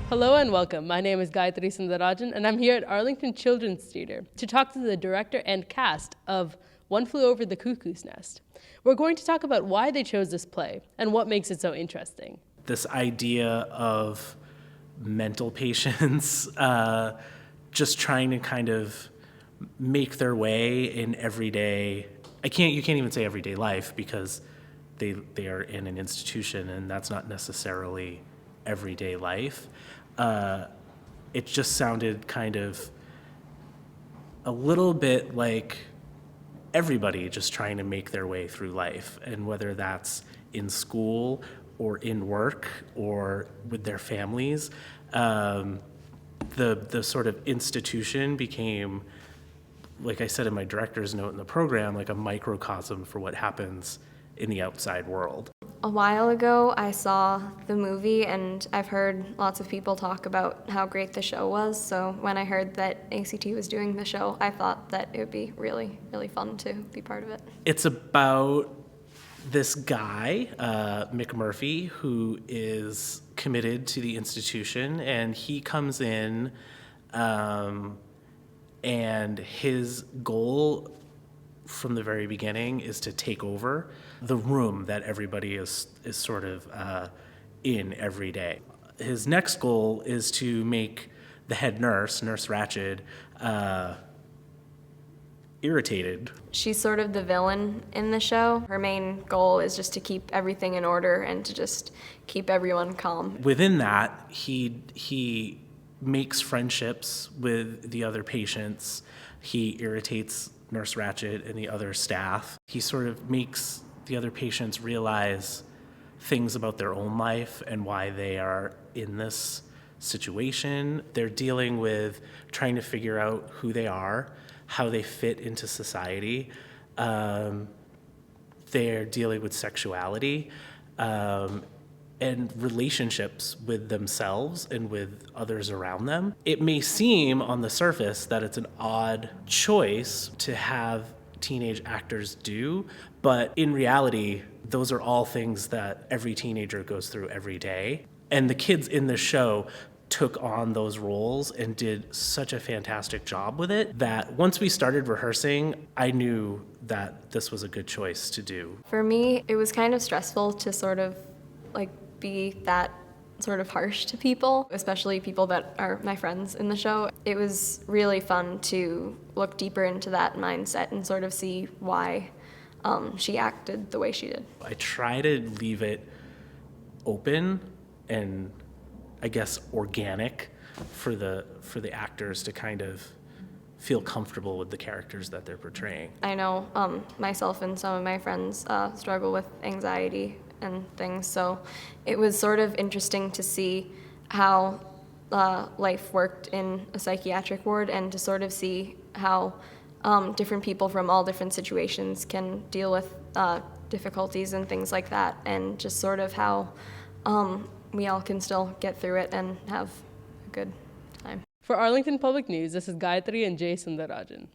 Hello and welcome. My name is Gayatri Sundarajan and I'm here at Arlington Children's Theatre to talk to the director and cast of One Flew Over the Cuckoo's Nest. We're going to talk about why they chose this play and what makes it so interesting. This idea of mental patients just trying to kind of make their way in everyday, you can't even say everyday life because they are in an institution and that's not necessarily everyday life. It just sounded kind of a little bit like everybody just trying to make their way through life, and whether that's in school or in work or with their families, the sort of institution became, like I said in my director's note in the program, like a microcosm for what happens in the outside world. A while ago, I saw the movie, and I've heard lots of people talk about how great the show was. So when I heard that ACT was doing the show, I thought that it would be really, really fun to be part of it. It's about this guy, Mick Murphy, who is committed to the institution, and he comes in, and his goal from the very beginning is to take over the room that everybody is sort of in every day. His next goal is to make the head nurse, Nurse Ratched, irritated. She's sort of the villain in the show. Her main goal is just to keep everything in order and to just keep everyone calm. Within that, he makes friendships with the other patients. He irritates Nurse Ratched and the other staff. He sort of makes the other patients realize things about their own life and why they are in this situation. They're dealing with trying to figure out who they are, how they fit into society. They're dealing with sexuality and relationships with themselves and with others around them. It may seem on the surface that it's an odd choice to have teenage actors do, but in reality, those are all things that every teenager goes through every day. And the kids in the show took on those roles and did such a fantastic job with it that once we started rehearsing, I knew that this was a good choice to do. For me, it was kind of stressful to sort of be that sort of harsh to people, especially people that are my friends in the show. It was really fun to look deeper into that mindset and sort of see why she acted the way she did. I try to leave it open and I guess organic for the actors to kind of feel comfortable with the characters that they're portraying. I know myself and some of my friends struggle with anxiety and things, so it was sort of interesting to see how life worked in a psychiatric ward and to sort of see how different people from all different situations can deal with difficulties and things like that, and just sort of how we all can still get through it and have a good time. For Arlington Public News, this is Gayatri and Jay Sundarajan.